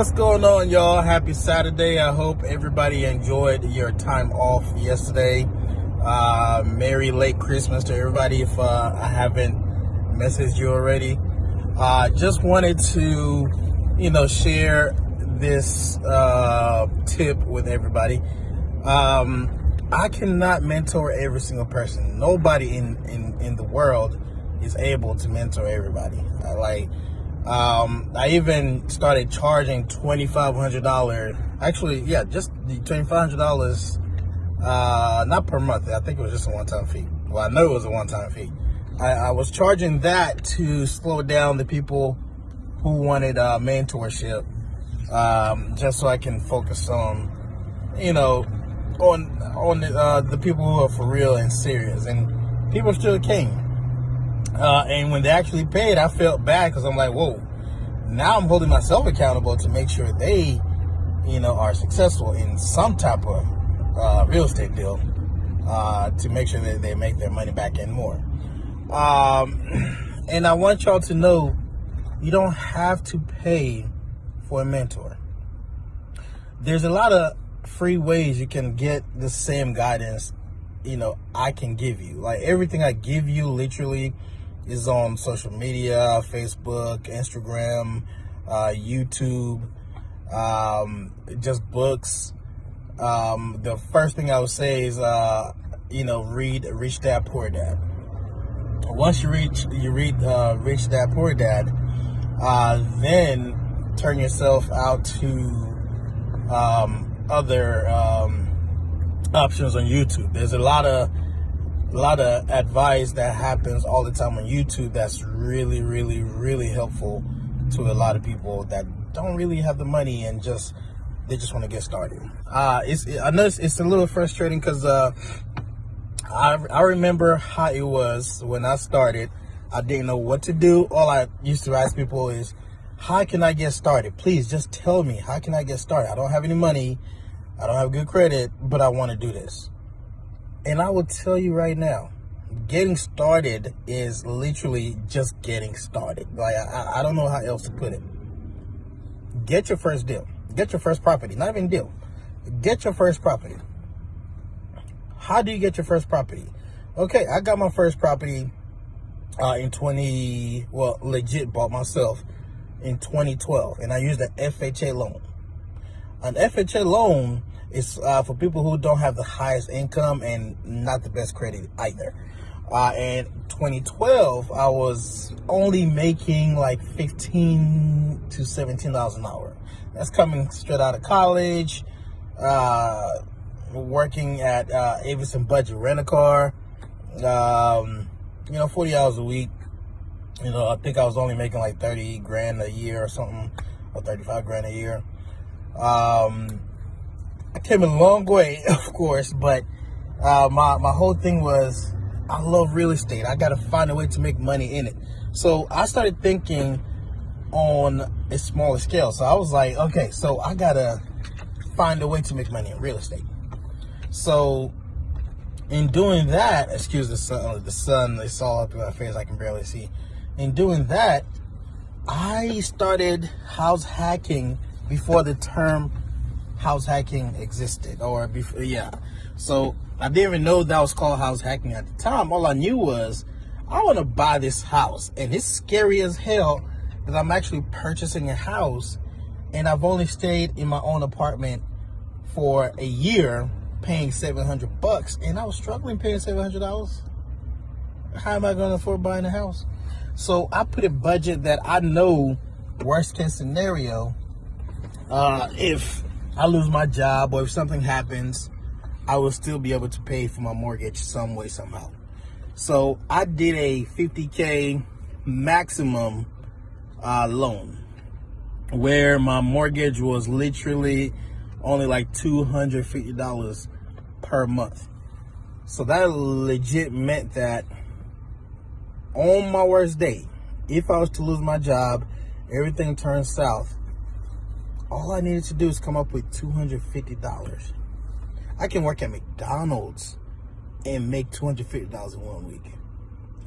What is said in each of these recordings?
What's going on, y'all? Happy Saturday. I hope everybody enjoyed your time off yesterday. Merry late Christmas to everybody if I haven't messaged you already. Just wanted to, share this tip with everybody. I cannot mentor every single person. Nobody in the world is able to mentor everybody. I even started charging $2,500. Actually, yeah, just $2,500. Not per month. I think it was just a one-time fee. Well, I know it was a one-time fee. I was charging that to slow down the people who wanted mentorship, just so I can focus on, the people who are for real and serious. And people still came. And when they actually paid, I felt bad because I'm like, whoa, now I'm holding myself accountable to make sure they, are successful in some type of real estate deal, to make sure that they make their money back and more. And I want y'all to know you don't have to pay for a mentor. There's a lot of free ways you can get the same guidance, I can give you. Like everything I give you literally is on social media, Facebook, Instagram, YouTube, just books. The first thing I would say is, read Rich Dad Poor Dad. Once you read Rich Dad Poor Dad, then turn yourself out to other options on YouTube. There's a lot of advice that happens all the time on YouTube that's really, really, really helpful to a lot of people that don't really have the money and they just want to get started. I know it's a little frustrating because I remember how it was when I started. I didn't know what to do. All I used to ask people is, how can I get started? Please just tell me, how can I get started? I don't have any money. I don't have good credit, but I want to do this. And I will tell you right now, getting started is literally just getting started. Like, I don't know how else to put it. Get your first deal. Get your first property. Not even deal. Get your first property. How do you get your first property? Okay, I got my first property legit bought myself in 2012. And I used an FHA loan. An FHA loan is for people who don't have the highest income and not the best credit either. And 2012, I was only making like $15 to $17 an hour. That's coming straight out of college, working at Avison Budget Rent-A-Car, 40 hours a week. I think I was only making like 30 grand a year or something, or 35 grand a year. I came a long way, of course, but my whole thing was, I love real estate. I got to find a way to make money in it. So I started thinking on a smaller scale. So I was like, okay, so I got to find a way to make money in real estate. So in doing that, excuse the sun, it's all up in my face, I can barely see. In doing that, I started house hacking before the term house hacking existed, or before, yeah. So I didn't even know that was called house hacking at the time. All I knew was, I want to buy this house, and it's scary as hell that I'm actually purchasing a house, and I've only stayed in my own apartment for a year, paying $700, and I was struggling paying $700. How am I going to afford buying a house? So I put a budget that I know, worst case scenario, if I lose my job or if something happens, I will still be able to pay for my mortgage some way, somehow. So I did a $50K maximum loan where my mortgage was literally only like $250 per month. So that legit meant that on my worst day, if I was to lose my job, everything turns south, all I needed to do is come up with $250. I can work at McDonald's and make $250 in 1 week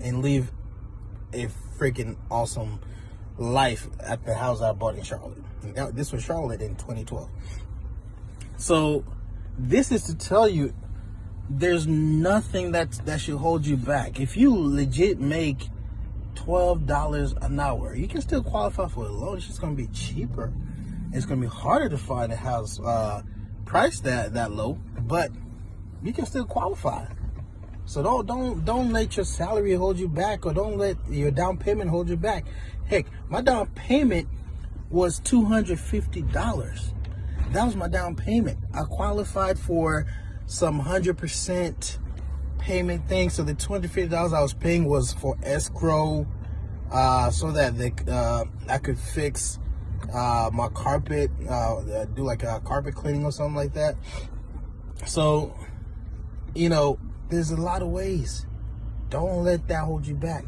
and live a freaking awesome life at the house I bought in Charlotte. This was Charlotte in 2012. So this is to tell you there's nothing that should hold you back. If you legit make $12 an hour, you can still qualify for a loan. It's just going to be cheaper. It's going to be harder to find a house priced that low, but you can still qualify. So don't let your salary hold you back, or don't let your down payment hold you back. Heck, my down payment was $250. That was my down payment. I qualified for some 100% payment thing. So the $250 I was paying was for escrow, so that I could fix my carpet, do like a carpet cleaning or something like that. So, there's a lot of ways. Don't let that hold you back.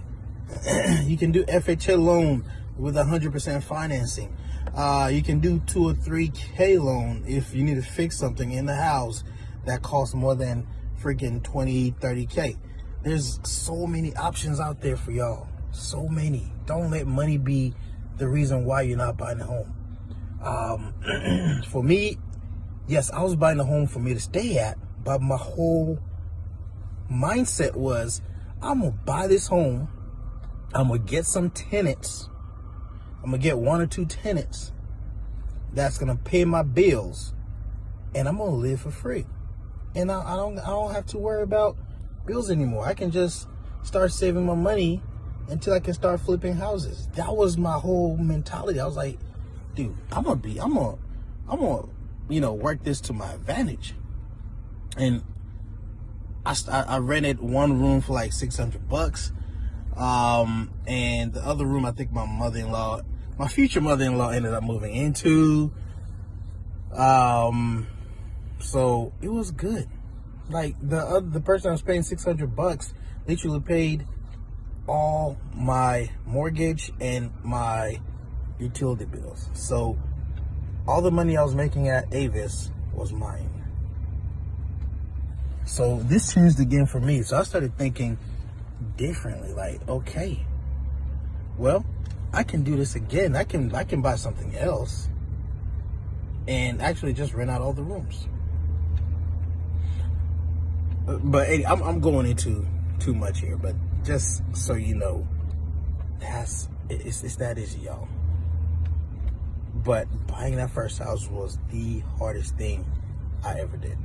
You can do FHA loan with 100% financing. You can do 2 or 3K loan if you need to fix something in the house that costs more than freaking 20, 30K. There's so many options out there for y'all. So many. Don't let money be the reason why you're not buying a home. For me, yes, I was buying a home for me to stay at, but my whole mindset was, I'm gonna buy this home, I'm gonna get some tenants, I'm gonna get 1 or 2 tenants that's gonna pay my bills, and I'm gonna live for free. And I don't have to worry about bills anymore. I can just start saving my money until I can start flipping houses. That was my whole mentality. I was like, dude, I'm gonna work this to my advantage. And I rented one room for like $600, and the other room I think my future mother-in-law ended up moving into. So it was good. Like the person I was paying $600 literally paid all my mortgage and my utility bills. So all the money I was making at Avis was mine. So this changed again for me. So I started thinking differently. Like, okay, well, I can do this again. I can buy something else and actually just rent out all the rooms. But hey, I'm going into too much here. But just so you know, it's that easy, y'all. But buying that first house was the hardest thing I ever did.